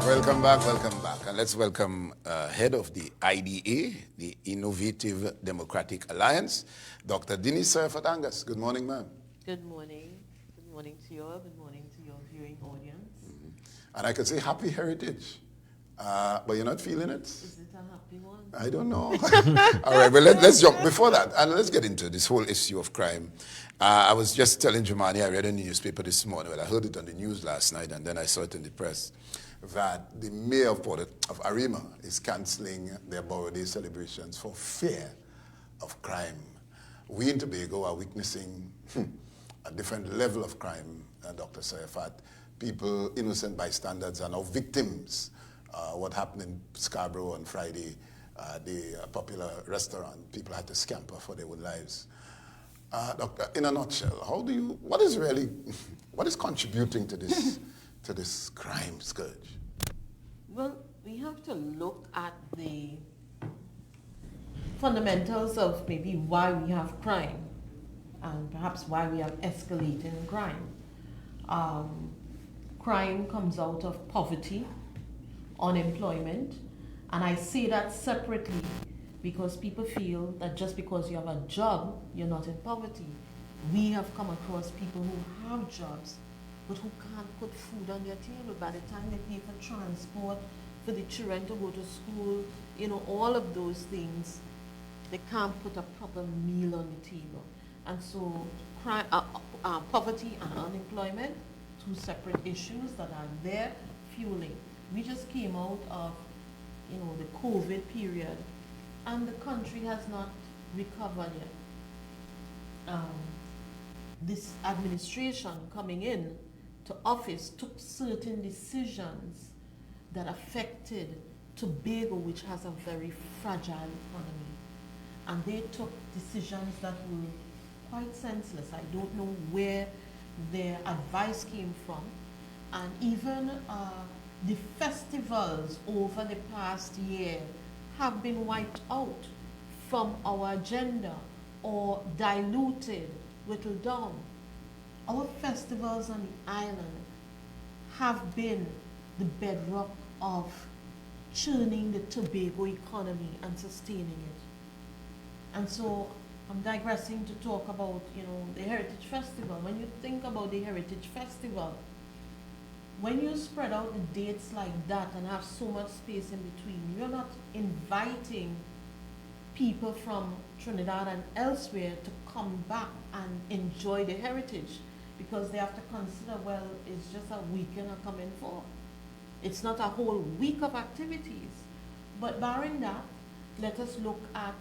Welcome back, and let's welcome head of the IDA, the Innovative Democratic Alliance, Dr. Denise Tsoiafatt Angus. Good morning, ma'am. Good morning. Good morning to you all. Good morning to your viewing audience. And I could say happy heritage, but you're not feeling it? Is it a happy one? I don't know. All right, well, let's jump before that, and let's get into this whole issue of crime. I was just telling Jumani, I read in the newspaper this morning, well, I heard it on the news last night, and then I saw it in the press, that the mayor of Arima is canceling their Borough Day celebrations for fear of crime. We in Tobago are witnessing a different level of crime, Dr. Tsoiafatt. People, innocent bystanders, are now victims. What happened in Scarborough on Friday, the popular restaurant, people had to scamper for their own lives. Doctor, in a nutshell, what is contributing to this, to this crime scourge? Well, we have to look at the fundamentals of maybe why we have crime and perhaps why we have escalating crime. Crime comes out of poverty, unemployment, and I say that separately because people feel that just because you have a job, you're not in poverty. We have come across people who have jobs but who can't put food on their table. By the time they pay for transport, for the children to go to school, all of those things, they can't put a proper meal on the table. And so poverty and unemployment, two separate issues that are there fueling. We just came out of the COVID period, and the country has not recovered yet. This administration coming in to office took certain decisions that affected Tobago, which has a very fragile economy. And they took decisions that were quite senseless. I don't know where their advice came from. And even the festivals over the past year have been wiped out from our agenda or diluted, whittled down. Our festivals on the island have been the bedrock of churning the Tobago economy and sustaining it. And so I'm digressing to talk about, the Heritage Festival. When you think about the Heritage Festival, when you spread out the dates like that and have so much space in between, you're not inviting people from Trinidad and elsewhere to come back and enjoy the heritage, because they have to consider, well, it's just a weekend I'm coming for. It's not a whole week of activities. But barring that, let us look at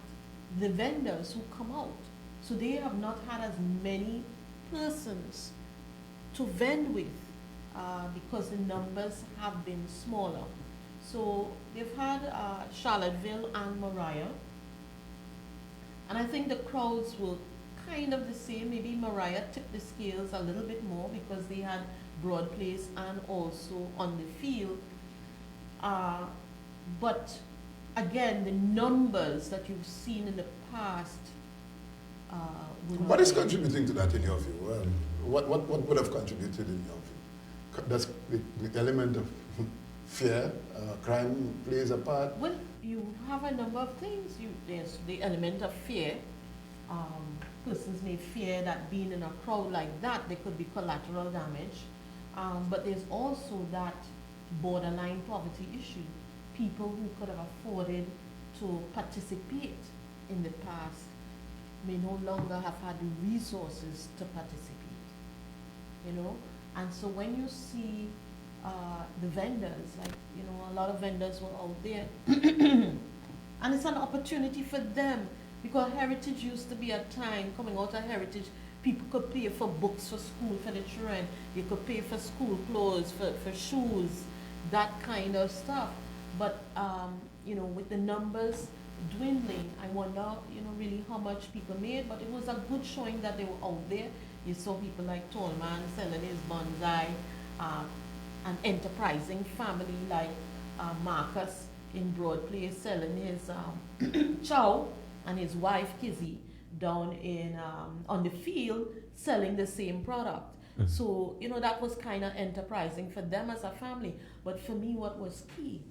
the vendors who come out. So they have not had as many persons to vend with because the numbers have been smaller. So they've had Charlottesville and Mariah. And I think the crowds were kind of the same. Maybe Mariah tipped the scales a little bit more because they had Broad Place and also on the field. But again, the numbers that you've seen in the past. What is contributing to that in your view? What would have contributed in your view? Does the element of fear, crime plays a part? Well, you have a number of things. There's the element of fear. Persons may fear that being in a crowd like that, there could be collateral damage. But there's also that borderline poverty issue. People who could have afforded to participate in the past may no longer have had the resources to participate, And so when you see the vendors, like, a lot of vendors were out there, and it's an opportunity for them, because heritage used to be a time, coming out of heritage, people could pay for books for school for the children, you could pay for school clothes, for shoes, that kind of stuff. But, with the numbers dwindling, I wonder, really how much people made, but it was a good showing that they were out there. You saw people like Tallman selling his bonsai, an enterprising family like Marcus in Broad Place selling his chow, and his wife Kizzy down in on the field selling the same product. So, that was kind of enterprising for them as a family. But for me, what was key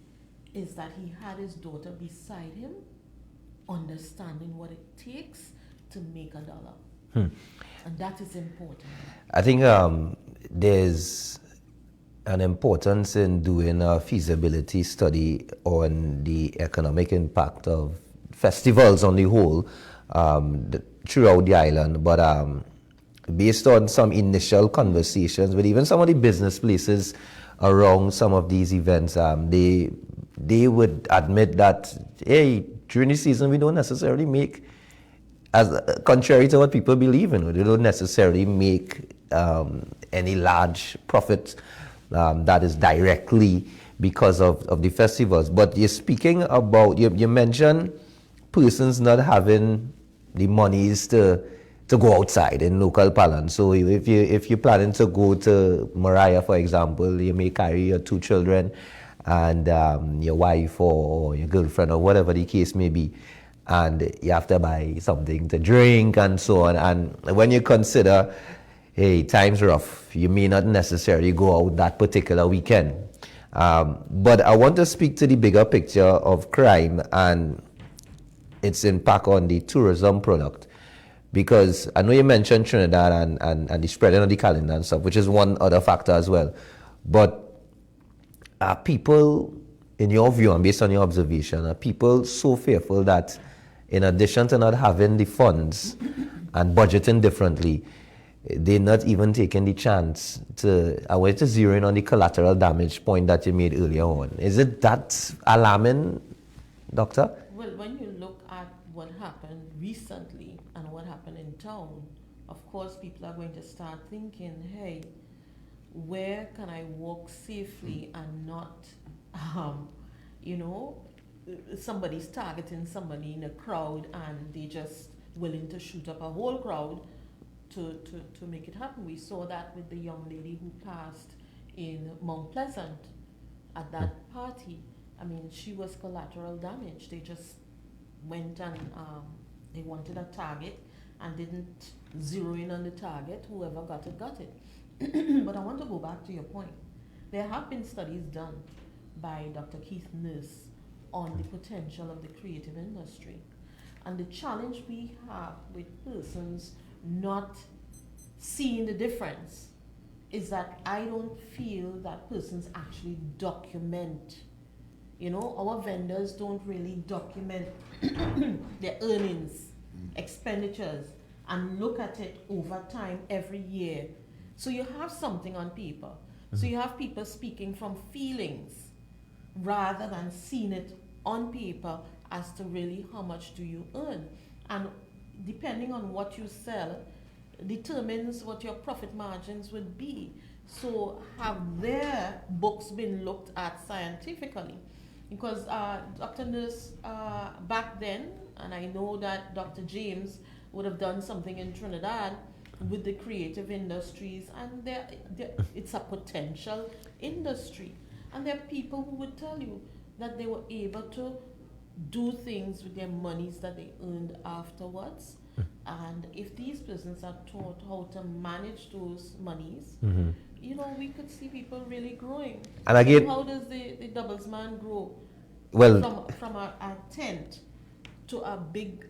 is that he had his daughter beside him, understanding what it takes to make a dollar. And that is important. I think there's an importance in doing a feasibility study on the economic impact of festivals on the whole throughout the island. But based on some initial conversations with even some of the business places around some of these events, they would admit that, hey, during the season we don't necessarily make, as contrary to what people believe in, they don't necessarily make any large profit that is directly because of the festivals. But you're speaking about, you mentioned persons not having the monies to go outside in local parlance. So if you're planning to go to Mariah, for example, you may carry your 2 children and your wife or your girlfriend or whatever the case may be, and you have to buy something to drink and so on. And when you consider, hey, time's rough, you may not necessarily go out that particular weekend. But I want to speak to the bigger picture of crime and its impact on the tourism product. Because I know you mentioned Trinidad and the spreading of the calendar and stuff, which is one other factor as well. But are people, in your view and based on your observation, are people so fearful that in addition to not having the funds and budgeting differently, they're not even taking the chance to, I want to zero in on the collateral damage point that you made earlier on. Is it that alarming, Doctor? Well, when you look at what happened recently and what happened in town, of course people are going to start thinking, hey, where can I walk safely and not, somebody's targeting somebody in a crowd and they just willing to shoot up a whole crowd to make it happen. We saw that with the young lady who passed in Mount Pleasant at that party. I mean, she was collateral damage. They just went and they wanted a target and didn't zero in on the target. Whoever got it, got it. But I want to go back to your point. There have been studies done by Dr. Keith Nurse on the potential of the creative industry. And the challenge we have with persons not seeing the difference is that I don't feel that persons actually document. Our vendors don't really document their earnings, expenditures, and look at it over time every year. So you have something on paper. So you have people speaking from feelings rather than seeing it on paper as to really how much do you earn. And depending on what you sell determines what your profit margins would be. So have their books been looked at scientifically? Because Dr. Nurse back then, and I know that Dr. James would have done something in Trinidad with the creative industries, and it's a potential industry. And there are people who would tell you that they were able to do things with their monies that they earned afterwards. And if these persons are taught how to manage those monies, we could see people really growing. And again, how does the doubles man grow? Well, from a tent to a big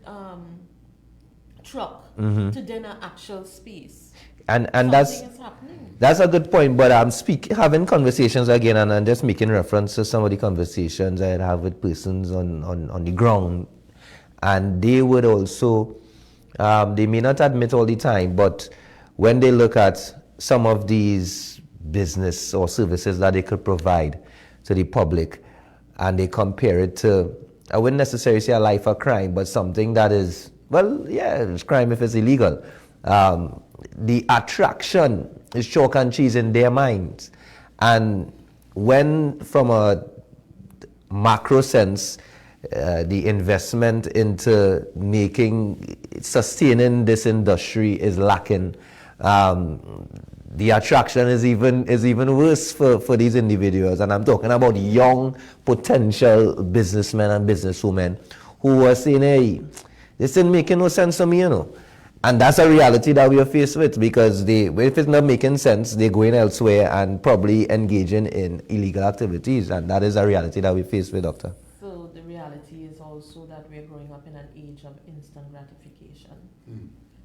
truck to then an actual space. And Something is happening. That's a good point, but I'm having conversations again, and I'm just making reference to some of the conversations I have with persons on the ground, and they would also, they may not admit all the time, but when they look at some of these business or services that they could provide to the public, and they compare it to, I wouldn't necessarily say a life of crime, but something that is, well, yeah, it's crime if it's illegal. The attraction is chalk and cheese in their minds. And when, from a macro sense, the investment into sustaining this industry is lacking, the attraction is even worse for these individuals. And I'm talking about young potential businessmen and businesswomen who are saying, hey, this isn't making no sense to me, And that's a reality that we are faced with, because if it's not making sense, they're going elsewhere and probably engaging in illegal activities. And that is a reality that we face with, Doctor. So the reality is also that we're growing up in an age of instant gratification.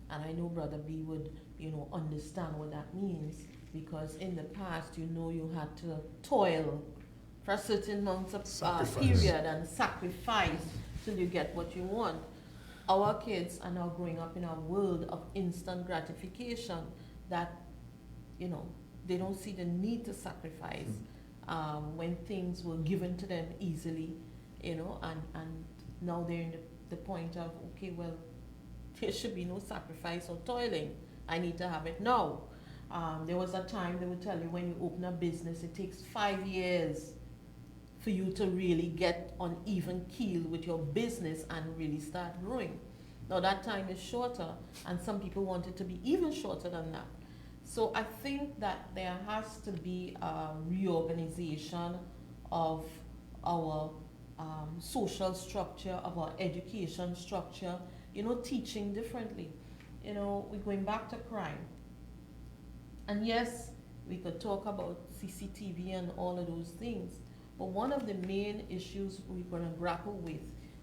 And I know Brother B would, understand what that means, because in the past, you had to toil for a certain amount of period and sacrifice till you get what you want. Our kids are now growing up in a world of instant gratification that, they don't see the need to sacrifice when things were given to them easily, and now they're in the point of, okay, well, there should be no sacrifice or toiling. I need to have it now. There was a time they would tell you when you open a business, it takes 5 years for you to really get on even keel with your business and really start growing. Now that time is shorter, and some people want it to be even shorter than that. So I think that there has to be a reorganization of our social structure, of our education structure, teaching differently. We're going back to crime. And yes, we could talk about CCTV and all of those things, but one of the main issues we're going to grapple with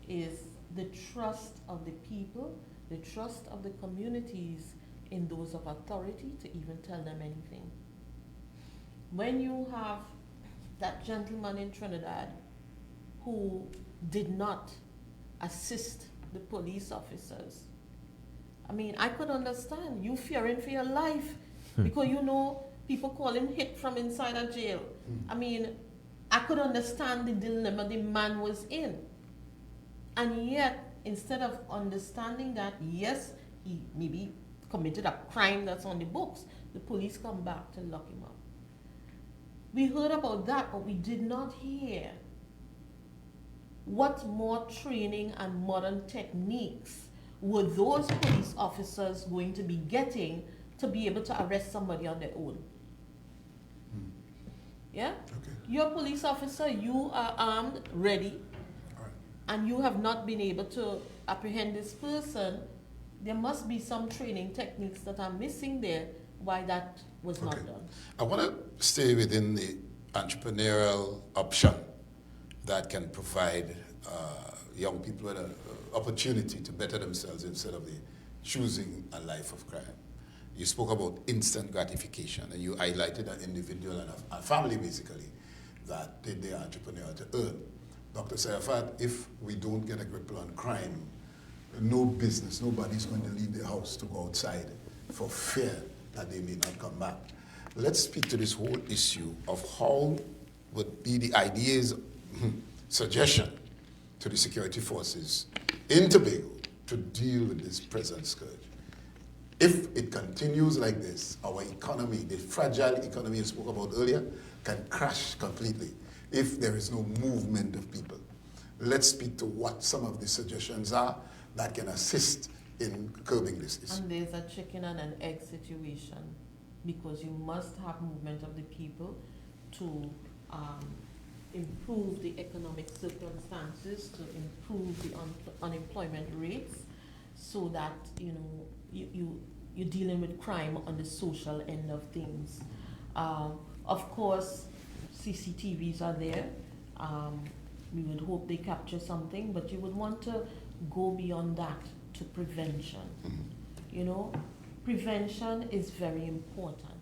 is the trust of the people, the trust of the communities in those of authority to even tell them anything. When you have that gentleman in Trinidad who did not assist the police officers, I could understand you fearing for your life because people call him hit from inside a jail. I could understand the dilemma the man was in. And yet, instead of understanding that, yes, he maybe committed a crime that's on the books, the police come back to lock him up. We heard about that, but we did not hear what more training and modern techniques were those police officers going to be getting to be able to arrest somebody on their own. Yeah? Okay. You're a police officer, you are armed, ready, and you have not been able to apprehend this person. There must be some training techniques that are missing there, why that was not done. I want to stay within the entrepreneurial option that can provide young people with an opportunity to better themselves instead of choosing a life of crime. You spoke about instant gratification, and you highlighted an individual and a family, basically, that did their entrepreneurial to earn. Dr. Tsoiafatt, if we don't get a grip on crime, no business, nobody's going to leave their house to go outside for fear that they may not come back. Let's speak to this whole issue of how would be the ideas, suggestion to the security forces in Tobago to deal with this present scourge. If it continues like this, our economy, the fragile economy you spoke about earlier, can crash completely if there is no movement of people. Let's speak to what some of the suggestions are that can assist in curbing this issue. And there's a chicken and an egg situation, because you must have movement of the people to improve the economic circumstances, to improve the unemployment rates, so that you're dealing with crime on the social end of things. Of course, CCTVs are there. We would hope they capture something, but you would want to go beyond that to prevention. Prevention is very important,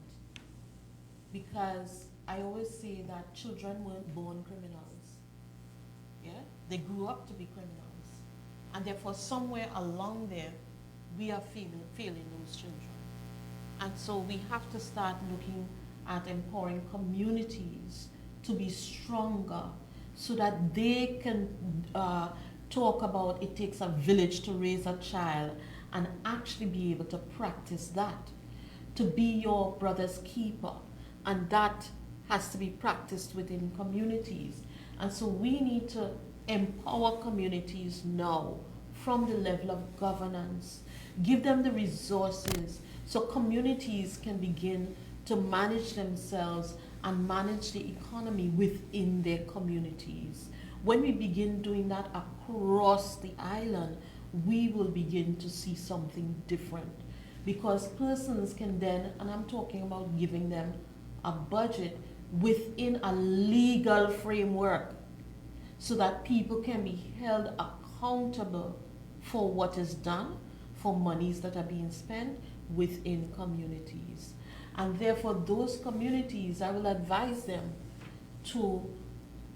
because I always say that children weren't born criminals. Yeah, they grew up to be criminals, and therefore somewhere along there we are failing those children. And so we have to start looking at empowering communities to be stronger, so that they can talk about it takes a village to raise a child, and actually be able to practice that, to be your brother's keeper, and that has to be practiced within communities. And so we need to empower communities now from the level of governance, give them the resources so communities can begin to manage themselves and manage the economy within their communities. When we begin doing that across the island, we will begin to see something different. Because persons can then, and I'm talking about giving them a budget within a legal framework so that people can be held accountable for what is done, for monies that are being spent within communities. And therefore those communities, I will advise them to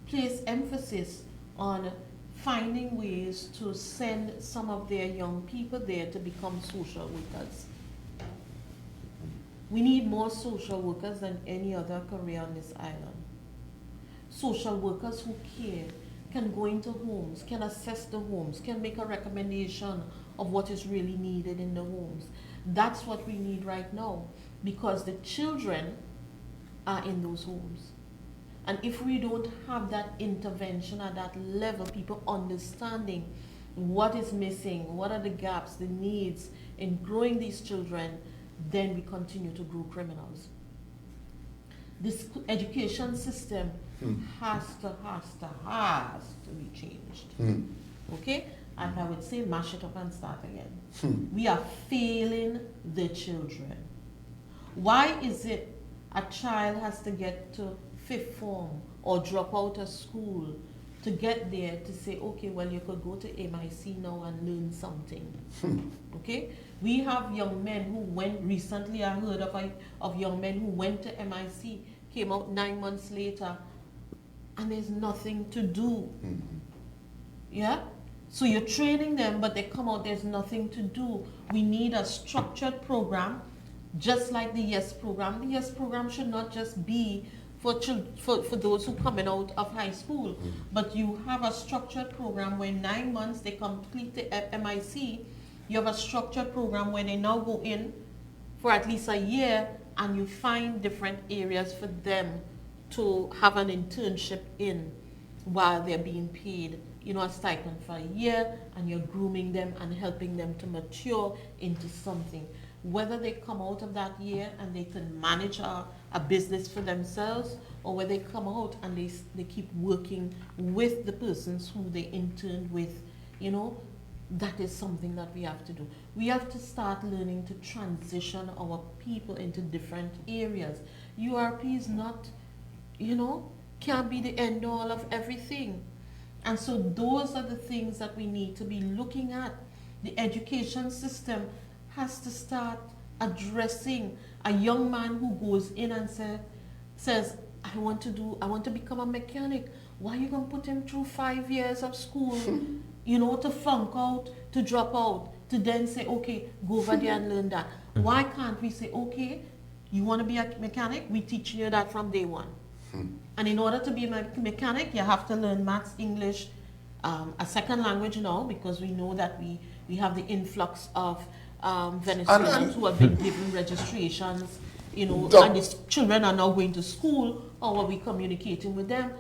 place emphasis on finding ways to send some of their young people there to become social workers. We need more social workers than any other career on this island. Social workers who care, can go into homes, can assess the homes, can make a recommendation of what is really needed in the homes. That's what we need right now, because the children are in those homes. And if we don't have that intervention at that level, people understanding what is missing, what are the gaps, the needs in growing these children, then we continue to grow criminals. This education system has to be changed. Okay? And I would say mash it up and start again. We are failing the children. Why is it a child has to get to 5th form or drop out of school to get there to say, okay, well, you could go to MIC now and learn something? Okay? We have young men who went, recently I heard of young men who went to MIC, came out 9 months later, and there's nothing to do. Yeah? So you're training them, but they come out, there's nothing to do. We need a structured program, just like the YES program. The YES program should not just be for those who coming out of high school, but you have a structured program where 9 months they complete the MIC. You have a structured program where they now go in for at least a year, and you find different areas for them to have an internship in while they're being paid, a stipend for a year, and you're grooming them and helping them to mature into something. Whether they come out of that year and they can manage a business for themselves, or whether they come out and they keep working with the persons who they interned with, that is something that we have to do. We have to start learning to transition our people into different areas. URP is not, can't be the end all of everything. And so those are the things that we need to be looking at. The education system has to start addressing a young man who goes in and says, I want to become a mechanic. Why are you going to put him through 5 years of school, to flunk out, to drop out, to then say, okay, go over there and learn that? Why can't we say, okay, you want to be a mechanic? We teach you that from day one. And in order to be a mechanic, you have to learn maths, English, a second language now, because we know that we have the influx of Venezuelans who have been given registrations, and these children are now going to school. How are we communicating with them?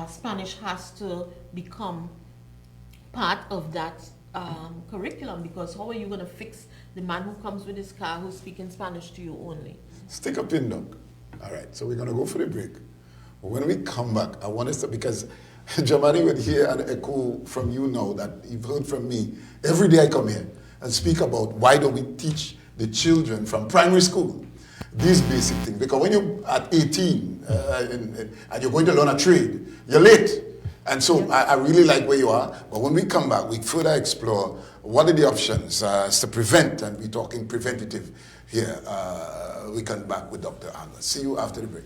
Spanish has to become part of that curriculum, because how are you going to fix the man who comes with his car who's speaking Spanish to you only? Stick a pin, Doc. All right, so we're going to go for the break. When we come back, I want us to, because Jamani would hear an echo from you now that you've heard from me. Every day I come here and speak about why don't we teach the children from primary school these basic things. Because when you're at 18 and you're going to learn a trade, you're late. And so I really like where you are. But when we come back, we further explore what are the options to prevent, and we're talking preventative here. We come back with Dr. Angus. See you after the break.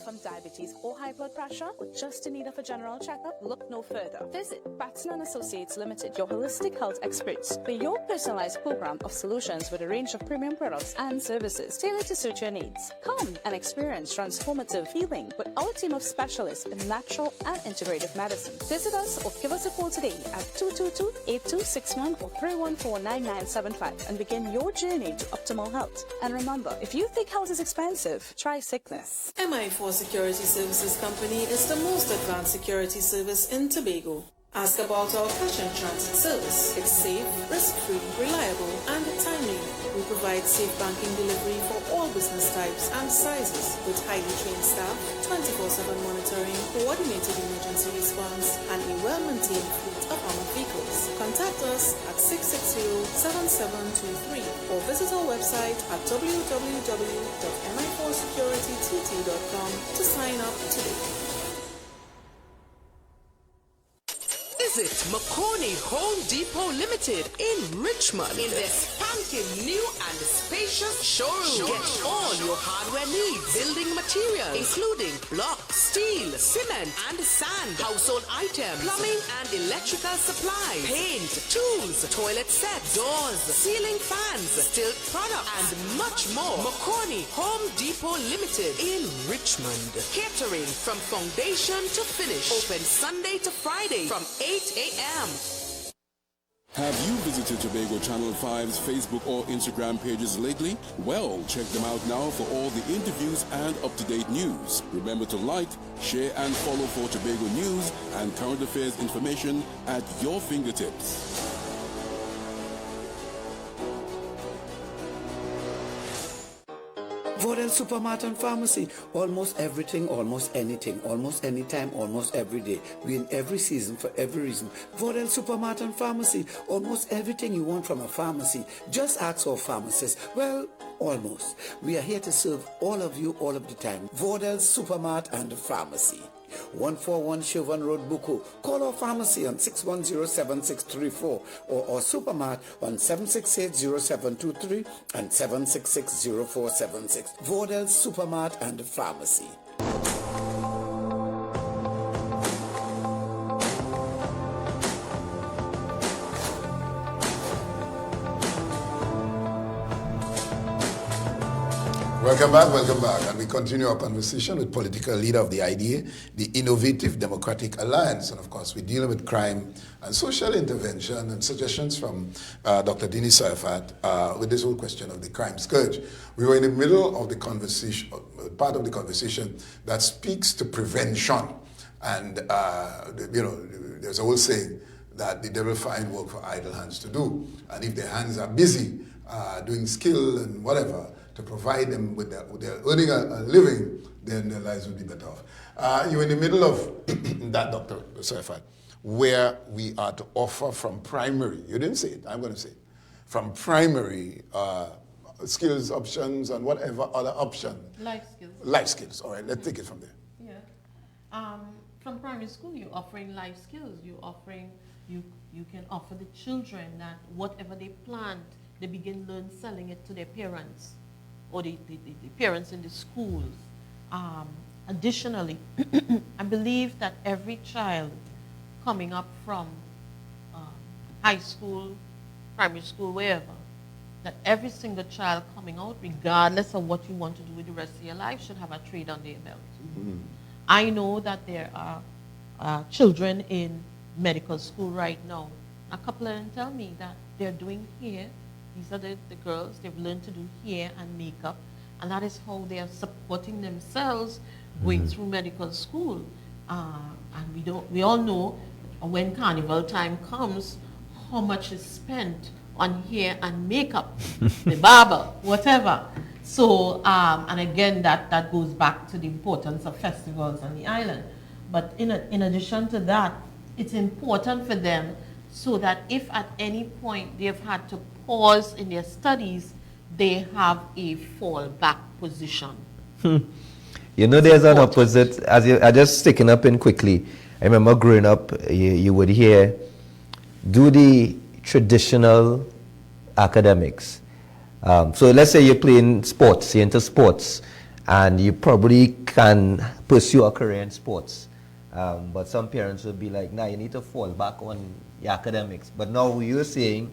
From diabetes or high blood pressure, or just in need of a general checkup? Look no further. Visit Batson & Associates Limited, your holistic health experts, for your personalized program of solutions with a range of premium products and services tailored to suit your needs. Come and experience transformative healing with our team of specialists in natural and integrative medicine. Visit us or give us a call today at 222-8261 or 314-9975 and begin your journey to optimal health. And remember, if you think health is expensive, try sickness. MI4 Security Services Company is the most advanced security service in Tobago. Ask about our cash and transit service. It's safe, risk-free, reliable, and timely. We provide provides safe banking delivery for all business types and sizes with highly trained staff, 24/7 monitoring, coordinated emergency response, and a well-maintained fleet of armored vehicles. Contact us at 660-7723 or visit our website at www.mi4securitytt.com to sign up today. Visit McCorney Home Depot Limited in Richmond in their spanking new and spacious showroom. Get all your hardware needs, building materials, including blocks, steel, cement, and sand, household items, plumbing and electrical supplies, paint, tools, toilet sets, doors, ceiling fans, steel products, and much more. McCorney Home Depot Limited in Richmond. Catering from foundation to finish. Open Sunday to Friday from 8 a.m. Have you visited Tobago Channel 5's Facebook or Instagram pages lately? Well, check them out now for all the interviews and up-to-date news. Remember to like, share and follow for Tobago news and current affairs information at your fingertips. Vodel Supermart and Pharmacy. Almost everything, almost anything, almost anytime, almost every day. We in every season for every reason. Vodel Supermart and Pharmacy. Almost everything you want from a pharmacy. Just ask our pharmacist. Well, almost. We are here to serve all of you all of the time. Vodel Supermart and Pharmacy. 141 Chauvin Road, Buku. Call our pharmacy on 610-7634 or our supermart on 768-0723 and 766-0476. Vodel Supermart and Pharmacy. Welcome back. And we continue our conversation with political leader of the IDA, the Innovative Democratic Alliance. And of course, we're dealing with crime and social intervention and suggestions from Dr. Denise Tsoiafatt with this whole question of the crime scourge. We were in the middle of the conversation, part of the conversation that speaks to prevention. And, there's a whole saying that the devil find work for idle hands to do. And if their hands are busy doing skill and whatever, to provide them with their earning a living, then their lives will be better off. You're in the middle of that, Dr. Tsoiafatt, where we are to offer from primary, you didn't say it, I'm going to say it, from primary skills options and whatever other option. Life skills. Life skills, all right, let's take it from there. Yeah. From primary school, you're offering life skills. You're offering, you can offer the children that whatever they plant, they begin learn selling it to their parents or the parents in the schools. Additionally, I believe that every child coming up from high school, primary school, wherever, that every single child coming out, regardless of what you want to do with the rest of your life, should have a trade on their belt. Mm-hmm. I know that there are children in medical school right now. A couple of them tell me that they're doing hair. These are the girls. They've learned to do hair and makeup, and that is how they are supporting themselves going through medical school. And we all know when carnival time comes, how much is spent on hair and makeup, the barber, whatever. So, and again, that goes back to the importance of festivals on the island. But in addition to that, it's important for them so that if at any point they've had to pause in their studies, they have a fallback position. You know, there's an opposite. As you are just sticking up in quickly, I remember growing up, you would hear, do the traditional academics. So let's say you're playing sports, you're into sports, and you probably can pursue a career in sports. But some parents would be like, nah, you need to fall back on your academics. But now you're saying,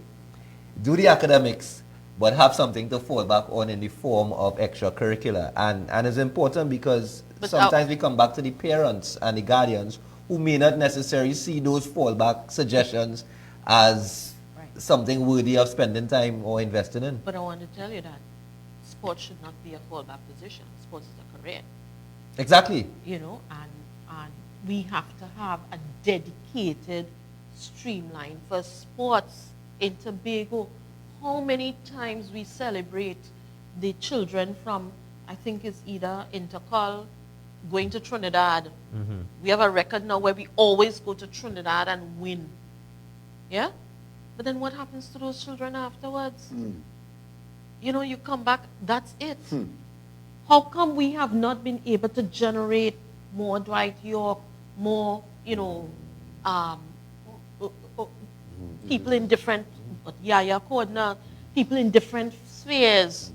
do the academics, but have something to fall back on in the form of extracurricular. And it's important because sometimes we come back to the parents and the guardians who may not necessarily see those fallback suggestions as something worthy of spending time or investing in. But I want to tell you that sports should not be a fallback position. Sports is a career. Exactly. You know, and we have to have a dedicated streamline for sports in Tobago. how many times we celebrate the children from, I think it's either Intercol, going to Trinidad. We have a record now where we always go to Trinidad and win. Yeah? But then what happens to those children afterwards? You know, you come back, that's it. How come we have not been able to generate more Dwight York, more, you know, people in different, Yaya Kodna, people in different spheres?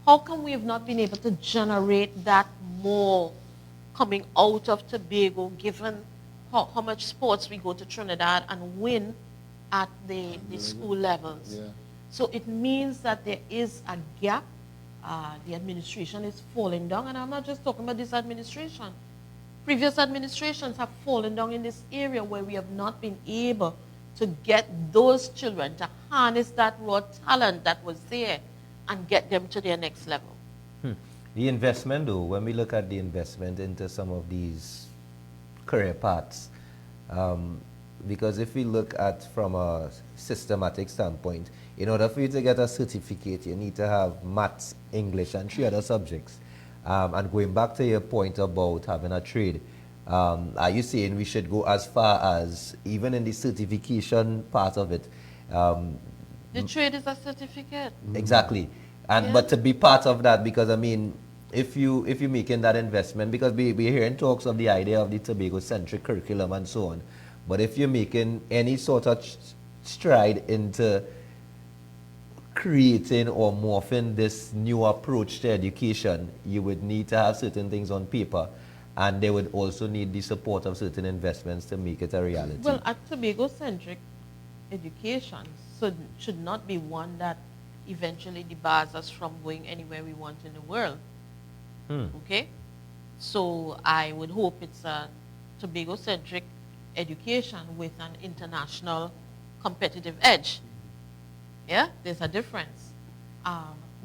How come we have not been able to generate that more coming out of Tobago, given how much sports we go to Trinidad and win at the school levels? Yeah. So it means that there is a gap. The administration is falling down, and I'm not just talking about this administration. Previous administrations have fallen down in this area where we have not been able to get those children to harness that raw talent that was there and get them to their next level. The investment, though, when we look at the investment into some of these career paths, because if we look at from a systematic standpoint, in order for you to get a certificate, you need to have maths, English, and 3 other subjects. And going back to your point about having a trade, are you saying we should go as far as, even in the certification part of it? The trade is a certificate. Exactly. And Yeah. but to be part of that, because I mean, if you're making that investment, because we're hearing talks of the idea of the Tobago-centric curriculum and so on, but if you're making any sort of stride into creating or morphing this new approach to education, you would need to have certain things on paper, and they would also need the support of certain investments to make it a reality. Well, a Tobago-centric education should not be one that eventually debars us from going anywhere we want in the world. Okay? So I would hope it's a Tobago-centric education with an international competitive edge. Yeah, there's a difference.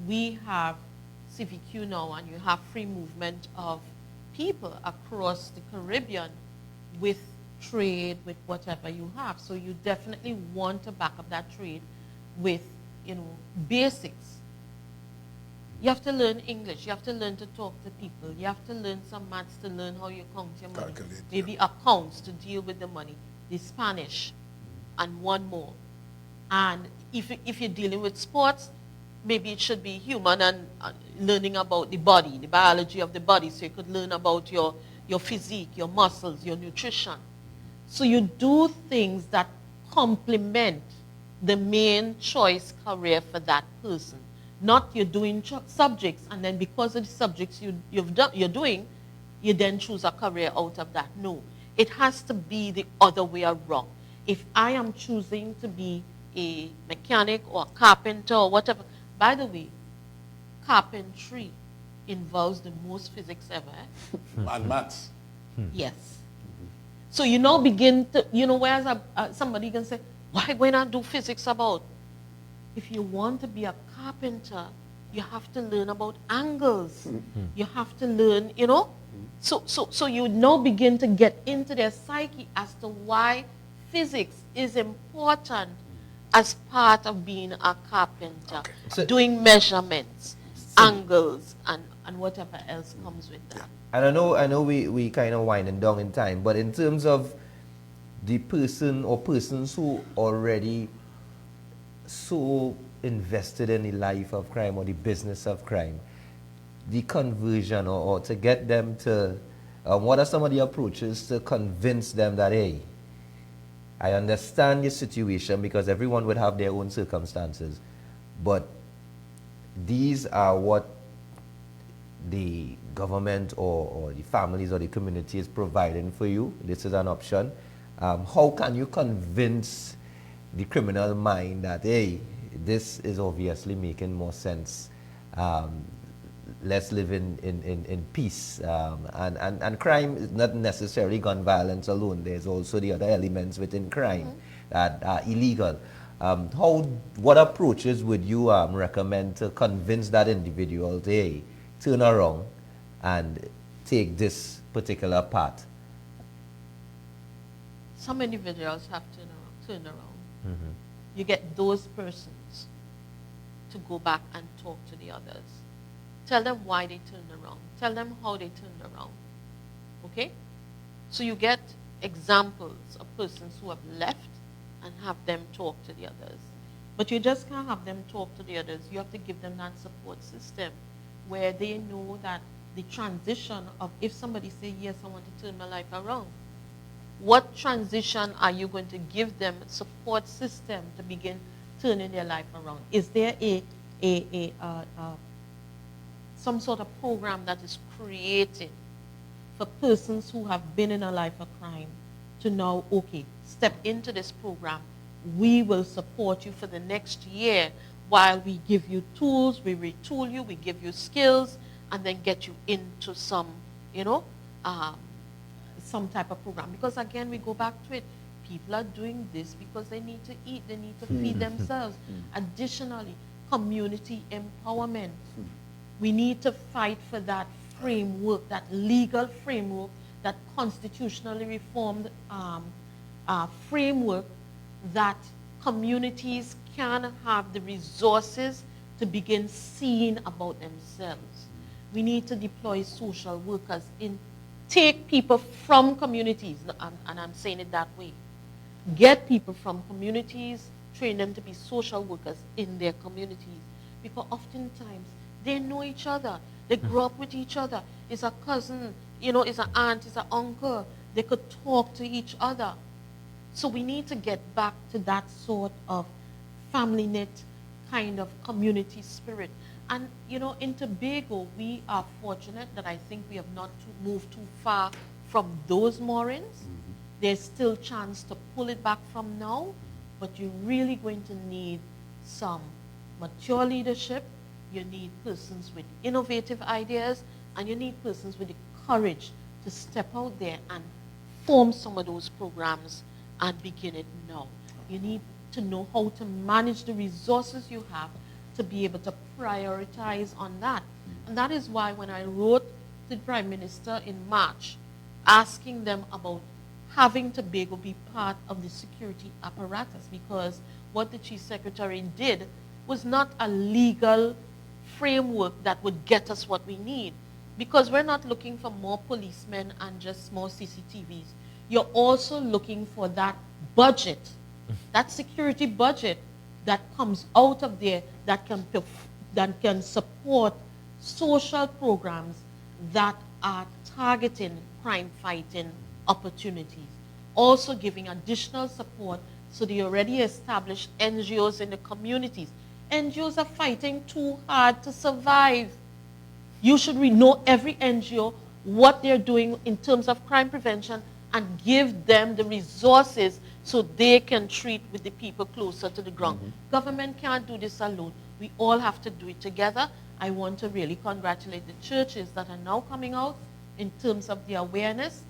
We have CVQ now, and you have free movement of people across the Caribbean with trade, with whatever you have. So you definitely want to back up that trade with, you know, basics. You have to learn English. You have to learn to talk to people. You have to learn some maths to learn how you count your money. Calculate, Maybe accounts to deal with the money. The Spanish, and one more. And if you're dealing with sports, maybe it should be human and learning about the body, the biology of the body, so you could learn about your physique, your muscles, your nutrition. So you do things that complement the main choice career for that person. Not you're doing subjects, and then because of the subjects you're doing, you then choose a career out of that. No, it has to be the other way around. If I am choosing to be a mechanic or a carpenter or whatever, by the way, carpentry involves the most physics ever. And maths. Yes. So you now begin to, you know, whereas somebody can say, why not do physics about? If you want to be a carpenter, you have to learn about angles. You have to learn, you know. So you now begin to get into their psyche as to why physics is important as part of being a carpenter. Okay. So- doing measurements, angles, and whatever else comes with that. And I know we kind of winding down in time, but in terms of the person or persons who already so invested in the life of crime or the business of crime, the conversion or to get them to, what are some of the approaches to convince them that, hey, I understand your situation, because everyone would have their own circumstances, but these are what the government or the families or the community is providing for you. This is an option. How can you convince the criminal mind that, hey, this is obviously making more sense? Let's live in peace. And crime is not necessarily gun violence alone. There's also the other elements within crime that are illegal. What approaches would you recommend to convince that individual to, hey, turn around and take this particular path? Some individuals have turned around. You get those persons to go back and talk to the others. Tell them why they turned around. Tell them how they turned around. Okay? So you get examples of persons who have left and have them talk to the others. But you just can't have them talk to the others. You have to give them that support system where they know that the transition of, if somebody say, yes, I want to turn my life around, what transition are you going to give them support system to begin turning their life around? Is there some sort of program that is created for persons who have been in a life of crime to now, okay, step into this program. We will support you for the next year while we give you tools, we retool you, we give you skills, and then get you into some, some type of program. Because again, we go back to it. People are doing this because they need to eat, they need to feed themselves. Additionally, community empowerment. We need to fight for that framework, that legal framework, that constitutionally reformed framework that communities can have the resources to begin seeing about themselves. We need to deploy social workers take people from communities, and I'm saying it that way. Get people from communities, train them to be social workers in their communities. Because oftentimes, they know each other. They grew up with each other. It's a cousin, it's an aunt, it's an uncle. They could talk to each other. So we need to get back to that sort of family net kind of community spirit. And, in Tobago, we are fortunate that I think we have not moved too far from those moorings. There's still chance to pull it back from now, but you're really going to need some mature leadership. You need persons with innovative ideas, and you need persons with the courage to step out there and form some of those programs and begin it now. You need to know how to manage the resources you have to be able to prioritize on that. And that is why when I wrote to the Prime Minister in March, asking them about having Tobago be part of the security apparatus, because what the Chief Secretary did was not a legal framework that would get us what we need. Because we're not looking for more policemen and just more CCTVs. You're also looking for that budget, that security budget that comes out of there that can support social programs that are targeting crime-fighting opportunities. Also giving additional support to the already established NGOs in the communities. NGOs are fighting too hard to survive. You should know every NGO, what they're doing in terms of crime prevention, and give them the resources so they can treat with the people closer to the ground. Government can't do this alone. We all have to do it together. I want to really congratulate the churches that are now coming out in terms of the awareness,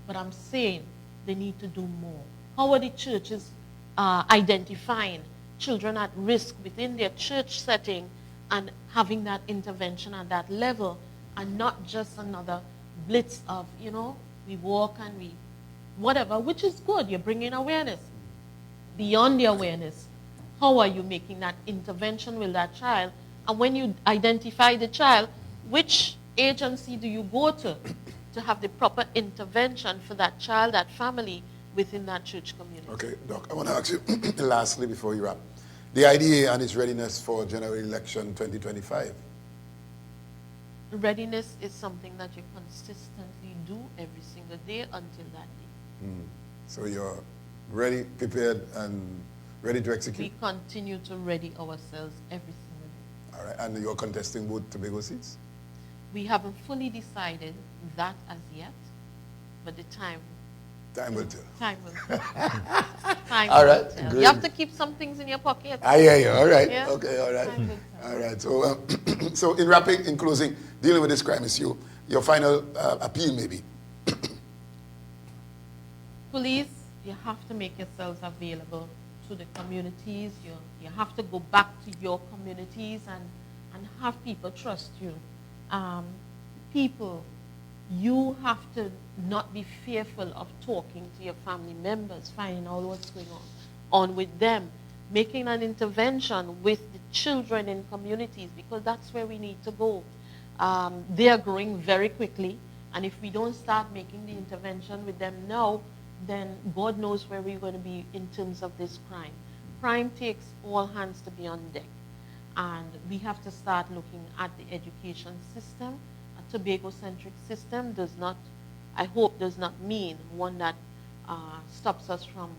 but I'm saying they need to do more. How are the churches identifying children at risk within their church setting and having that intervention at that level, and not just another blitz of, we walk and we whatever, which is good. You're bringing awareness. Beyond the awareness, how are you making that intervention with that child? And when you identify the child, which agency do you go to have the proper intervention for that child, that family within that church community? Okay, Doc, I want to ask you lastly before you wrap. The IDA and its readiness for general election 2025. Readiness is something that you consistently do every single day until that day. So you're ready, prepared, and ready to execute? We continue to ready ourselves every single day. All right, and you're contesting both Tobago seats? We haven't fully decided that as yet, but the time will tell. Time will tell. Time All will right, tell. great. You have to keep some things in your pocket. I hear you. All right. Yeah? Okay, all right. Time will tell. All right. So, so in closing, dealing with this crime issue, your final appeal maybe. Police, you have to make yourselves available to the communities. You have to go back to your communities and have people trust you. People, you have to not be fearful of talking to your family members, finding out what's going on with them, making an intervention with the children in communities, because that's where we need to go. They are growing very quickly, and if we don't start making the intervention with them now, then God knows where we're going to be in terms of this crime. Crime takes all hands to be on deck, and we have to start looking at the education system. A Tobago-centric system does not, I hope, does not mean one that stops us from,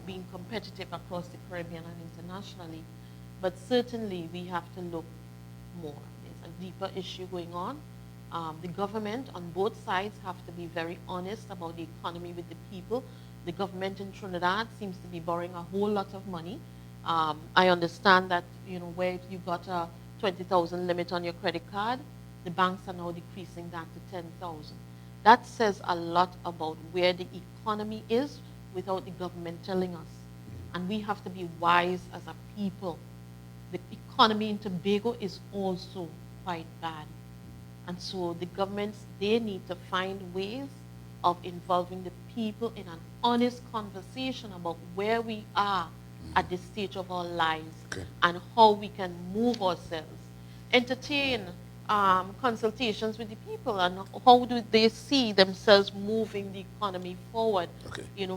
being competitive across the Caribbean and internationally, but certainly we have to look more. There's a deeper issue going on. The government on both sides have to be very honest about the economy with the people. The government in Trinidad seems to be borrowing a whole lot of money. I understand that, where you got a 20,000 limit on your credit card, the banks are now decreasing that to 10,000. That says a lot about where the economy is without the government telling us. And we have to be wise as a people. The economy in Tobago is also quite bad. And so the governments, they need to find ways of involving the people in an honest conversation about where we are at this stage of our lives, and how we can move ourselves. Entertain consultations with the people, and how do they see themselves moving the economy forward,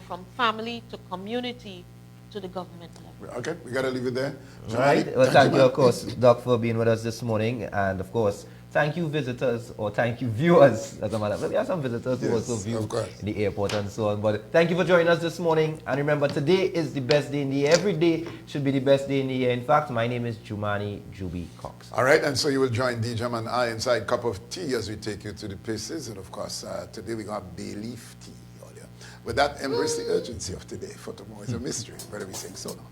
from family to community to the government level. Okay, we got to leave it there. All right. Well, thank you, of course, Doc, for being with us this morning. And, of course, thank you, visitors, or thank you, viewers. As a matter of fact, we have some visitors who also view in the airport and so on. But thank you for joining us this morning. And remember, today is the best day in the year. Every day should be the best day in the year. In fact, my name is Jumani Juby Cox. All right, and so you will join Dijam and I inside Cup of Tea as we take you to the places. And, of course, today we got bay leaf tea. With that, embrace the urgency of today, for tomorrow is a mystery. Whether we sing so long.